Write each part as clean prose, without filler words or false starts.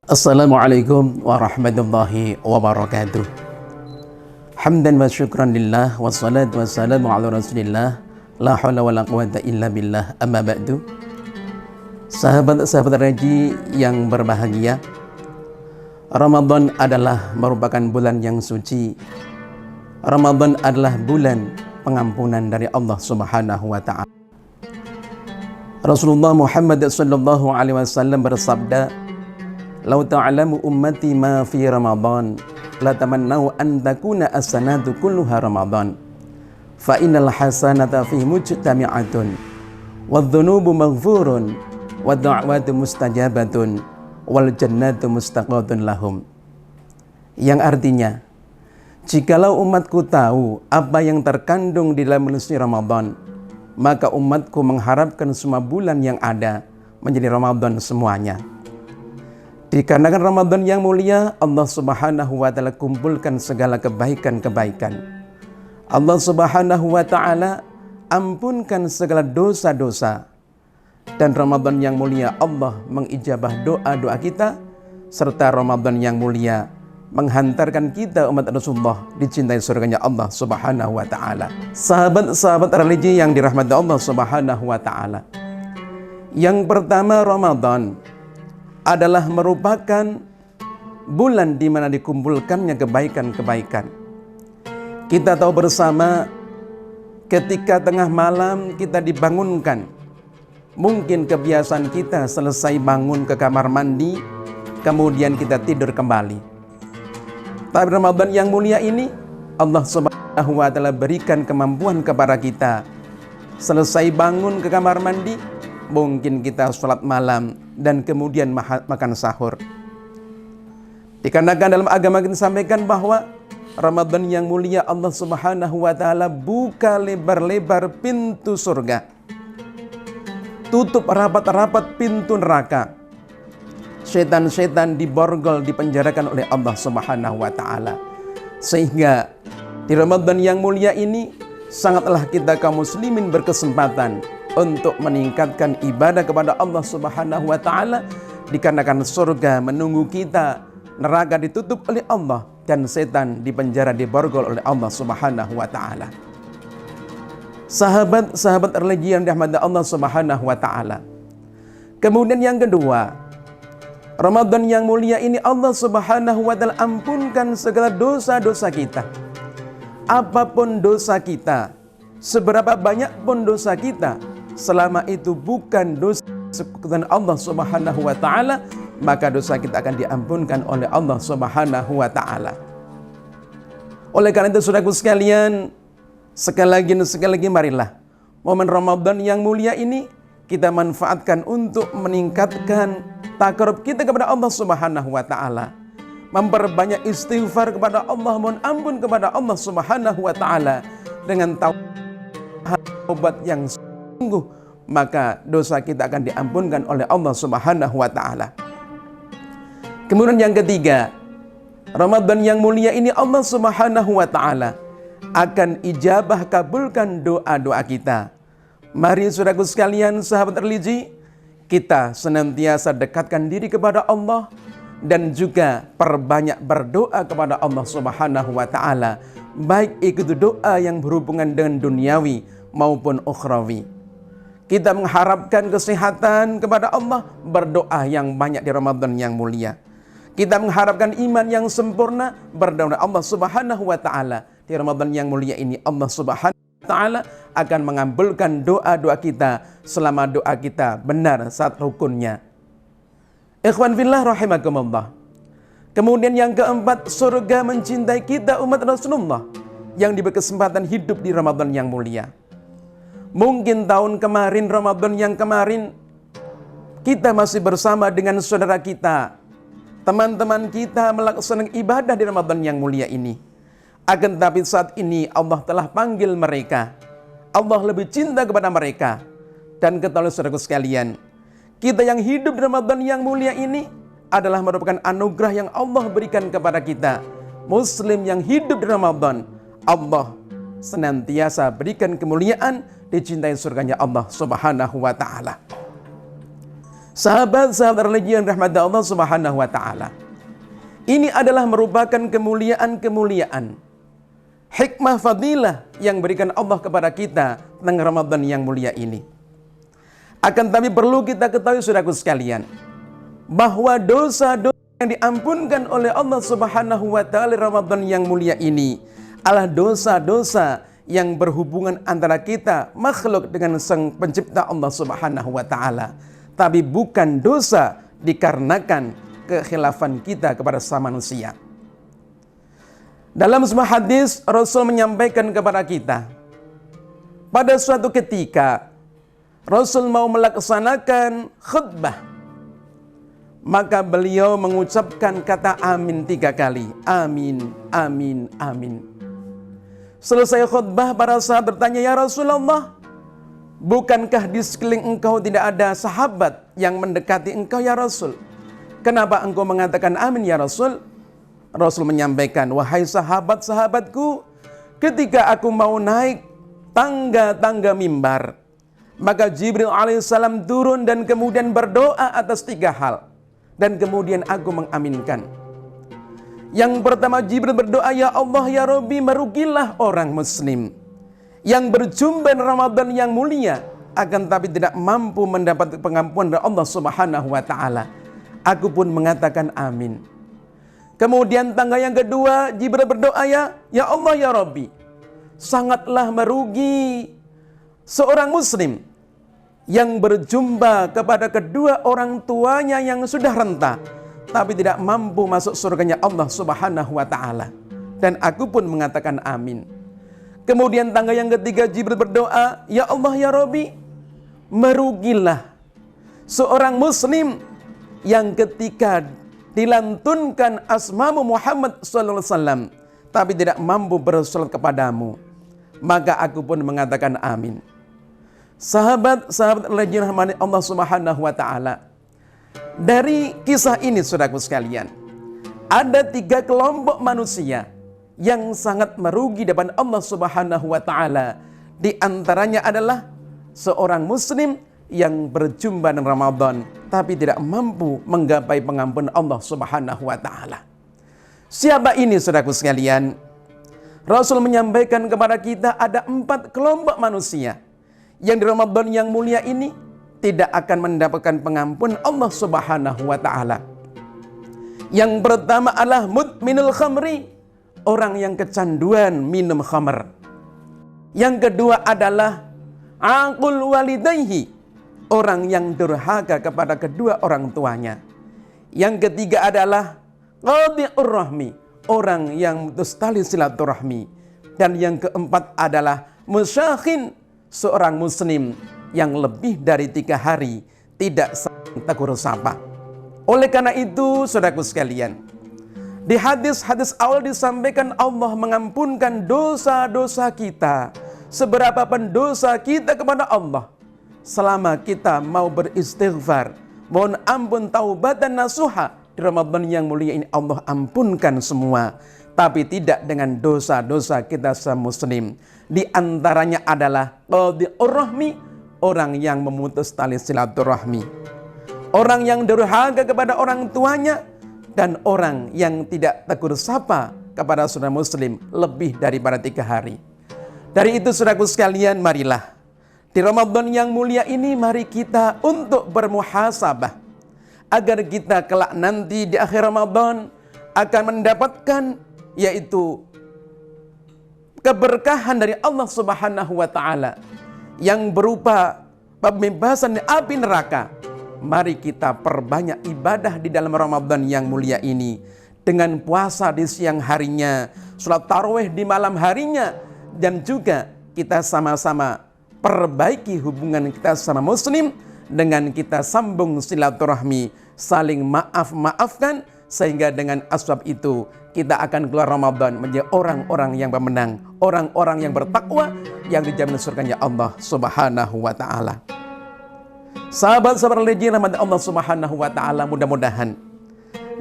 Assalamualaikum warahmatullahi wabarakatuh. Hamdan wa syukran lillah wassalatu wassalamu ala rasulillah la hawla wa la quwata illa billah amma ba'du. Sahabat-sahabat raji yang berbahagia, Ramadan adalah merupakan bulan yang suci. Ramadan adalah bulan pengampunan dari Allah Subhanahu wa ta'ala. Rasulullah Muhammad sallallahu alaihi wasallam bersabda, "Lau ta'lamu ummati ma fi Ramadan, la tamannau an takuna as-sanatu kulluha Ramadan. Fa innal hasanata fi mujtami'atun, wadh-dhunubu maghfurun, wad-da'watu mustajabatun, wal jannatu mustaqatun lahum." Yang artinya, jikalau umatku tahu apa yang terkandung di dalam suci Ramadan, maka umatku mengharapkan semua bulan yang ada menjadi Ramadan semuanya. Dikarenakan Ramadan yang mulia, Allah Subhanahu wa ta'ala kumpulkan segala kebaikan-kebaikan. Allah Subhanahu wa ta'ala ampunkan segala dosa-dosa. Dan Ramadan yang mulia, Allah mengijabah doa-doa kita, serta Ramadan yang mulia menghantarkan kita umat Rasulullah dicintai surganya Allah Subhanahu wa ta'ala. Sahabat-sahabat religi yang dirahmati Allah Subhanahu wa ta'ala, yang pertama, Ramadan adalah merupakan bulan di mana dikumpulkannya kebaikan-kebaikan. Kita tahu bersama, ketika tengah malam kita dibangunkan, mungkin kebiasaan kita selesai bangun ke kamar mandi, kemudian kita tidur kembali. Tapi Ramadan yang mulia ini, Allah Subhanahu wa ta'ala berikan kemampuan kepada kita. Selesai bangun ke kamar mandi, mungkin kita sholat malam dan kemudian makan sahur. Dikarenakan dalam agama kita sampaikan bahwa Ramadan yang mulia, Allah Subhanahu wa ta'ala buka lebar-lebar pintu surga, tutup rapat-rapat pintu neraka. Setan-setan diborgol, dipenjarakan oleh Allah Subhanahu wa ta'ala. Sehingga di Ramadan yang mulia ini sangatlah kita kaum muslimin berkesempatan untuk meningkatkan ibadah kepada Allah Subhanahu wa ta'ala, dikarenakan surga menunggu kita, neraka ditutup oleh Allah, dan setan dipenjara, diborgol oleh Allah Subhanahu wa ta'ala. Sahabat-sahabat religi yang dirahmati Allah Subhanahu wa ta'ala. Kemudian yang kedua, Ramadan yang mulia ini Allah Subhanahu wa ta'ala ampunkan segala dosa-dosa kita. Apapun dosa kita, seberapa banyak pun dosa kita, selama itu bukan dosa kepada Allah Subhanahu wa ta'ala, maka dosa kita akan diampunkan oleh Allah Subhanahu wa ta'ala. Oleh karena itu, saudaraku sekalian, sekali lagi marilah momen Ramadan yang mulia ini kita manfaatkan untuk meningkatkan takarub kita kepada Allah Subhanahu wa ta'ala, memperbanyak istighfar kepada Allah, mohon ampun kepada Allah Subhanahu wa ta'ala dengan taubat yang sungguh, maka dosa kita akan diampunkan oleh Allah Subhanahu wa ta'ala. Kemudian yang ketiga, Ramadan yang mulia ini Allah Subhanahu wa ta'ala akan ijabah kabulkan doa-doa kita. Mari saudaraku sekalian, sahabat religi, kita senantiasa dekatkan diri kepada Allah dan juga perbanyak berdoa kepada Allah Subhanahu wa ta'ala, baik itu doa yang berhubungan dengan duniawi maupun ukhrawi. Kita mengharapkan kesehatan kepada Allah, berdoa yang banyak di Ramadan yang mulia. Kita mengharapkan iman yang sempurna, berdoa kepada Allah Subhanahu wa ta'ala. Di Ramadan yang mulia ini Allah Subhanahu wa ta'ala akan mengabulkan doa-doa kita selama doa kita benar saat rukunnya. Ikhwan fillah rahimakumullah. Kemudian yang keempat, surga mencintai kita umat Rasulullah yang diberi kesempatan hidup di Ramadan yang mulia. Mungkin tahun kemarin, Ramadan yang kemarin, kita masih bersama dengan saudara kita, teman-teman kita melaksanakan ibadah di Ramadan yang mulia ini. Akan tetapi saat ini Allah telah panggil mereka. Allah lebih cinta kepada mereka. Dan ketahui saudaraku sekalian, kita yang hidup di Ramadan yang mulia ini adalah merupakan anugerah yang Allah berikan kepada kita. Muslim yang hidup di Ramadan, Allah senantiasa berikan kemuliaan, dicintai surganya Allah Subhanahu wa ta'ala. Sahabat-sahabat religi yang rahmat Allah Subhanahu wa taala. Ini adalah merupakan kemuliaan-kemuliaan, hikmah fadilah yang berikan Allah kepada kita tentang Ramadan yang mulia ini. Akan tapi perlu kita ketahui saudaraku sekalian, bahwa dosa-dosa yang diampunkan oleh Allah Subhanahu wa taala Ramadan yang mulia ini adalah dosa-dosa yang berhubungan antara kita makhluk dengan Sang Pencipta Allah Subhanahu wa taala, tapi bukan dosa dikarenakan kekhilafan kita kepada sama manusia. Dalam sebuah hadis Rasul menyampaikan kepada kita, pada suatu ketika Rasul mau melaksanakan khutbah, maka beliau mengucapkan kata amin 3 kali. Amin, amin, amin. Selesai khutbah, para sahabat bertanya, ya Rasulullah, bukankah di sekeliling engkau tidak ada sahabat yang mendekati engkau ya Rasul? Kenapa engkau mengatakan amin ya Rasul? Rasul menyampaikan, wahai sahabat-sahabatku, ketika aku mau naik tangga-tangga mimbar, maka Jibril alaihissalam turun dan kemudian berdoa atas 3 hal. Dan kemudian aku mengaminkan. Yang pertama, Jibril berdoa, ya Allah ya Rabbi, merugilah orang muslim yang berjumpa Ramadan yang mulia, akan tapi tidak mampu mendapat pengampunan dari Allah Subhanahu wa taala. Aku pun mengatakan amin. Kemudian tangga yang kedua, Jibril berdoa, ya Allah ya Rabbi, sangatlah merugi seorang muslim yang berjumpa kepada kedua orang tuanya yang sudah renta, tapi tidak mampu masuk surganya Allah Subhanahu wa taala. Dan aku pun mengatakan amin. Kemudian tangga yang ketiga, Jibril berdoa, ya Allah ya Rabbi, merugilah seorang muslim yang ketika dilantunkan asmamu Muhammad sallallahu alaihi wasallam tapi tidak mampu bersalat kepadamu. Maka aku pun mengatakan amin. Sahabat-sahabat rahmani Allah Subhanahu wa taala, dari kisah ini saudaraku sekalian, ada 3 kelompok manusia yang sangat merugi di depan Allah Subhanahu wa taala. Di antaranya adalah seorang muslim yang berjumpa dengan Ramadan tapi tidak mampu menggapai pengampunan Allah Subhanahu wa taala. Siapa ini saudaraku sekalian? Rasul menyampaikan kepada kita ada 4 kelompok manusia yang di Ramadan yang mulia ini tidak akan mendapatkan pengampunan Allah Subhanahu wa taala. Yang pertama adalah mudminul khamri, orang yang kecanduan minum khamr. Yang kedua adalah aqul walidayhi, orang yang durhaka kepada kedua orang tuanya. Yang ketiga adalah qadi'ur rahmi, orang yang memutus tali silaturahmi. Dan yang keempat adalah musyakhin, seorang muslim yang lebih dari 3 hari tidak saling tegur sapa. Oleh karena itu saudaraku sekalian, di hadis-hadis awal disampaikan Allah mengampunkan dosa-dosa kita seberapa pendosa kita kepada Allah. Selama kita mau beristighfar, mohon ampun, taubat dan nasuha, di Ramadan yang mulia ini Allah ampunkan semua. Tapi tidak dengan dosa-dosa kita semuslim. Di antaranya adalah qadi'ur rahmi, orang yang memutus tali silaturahmi, orang yang durhaka kepada orang tuanya, dan orang yang tidak tegur sapa kepada saudara muslim lebih daripada 3 hari. Dari itu saudaraku sekalian, marilah di Ramadan yang mulia ini mari kita untuk bermuhasabah, agar kita kelak nanti di akhir Ramadan akan mendapatkan yaitu keberkahan dari Allah Subhanahu wa taala yang berupa pembebasan dari api neraka. Mari kita perbanyak ibadah di dalam Ramadan yang mulia ini, dengan puasa di siang harinya, sholat tarawih di malam harinya, dan juga kita sama-sama perbaiki hubungan kita sama muslim dengan kita sambung silaturahmi, saling maaf-maafkan, sehingga dengan asbab itu kita akan keluar Ramadan menjadi orang-orang yang pemenang, orang-orang yang bertakwa, yang dijamin surganya Allah Subhanahu wa taala. Sahabat-sahabat religi rahmat Allah Subhanahu wa taala, mudah-mudahan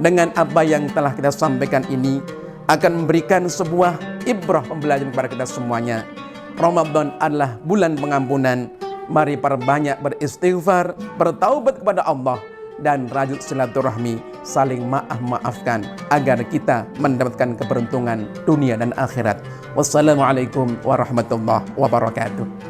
dengan apa yang telah kita sampaikan ini akan memberikan sebuah ibrah pembelajaran kepada kita semuanya. Ramadan adalah bulan pengampunan, Mari perbanyak beristighfar, bertaubat kepada Allah, dan rajut silaturahmi, saling maaf-maafkan agar kita mendapatkan keberuntungan dunia dan akhirat. Wassalamualaikum warahmatullahi wabarakatuh.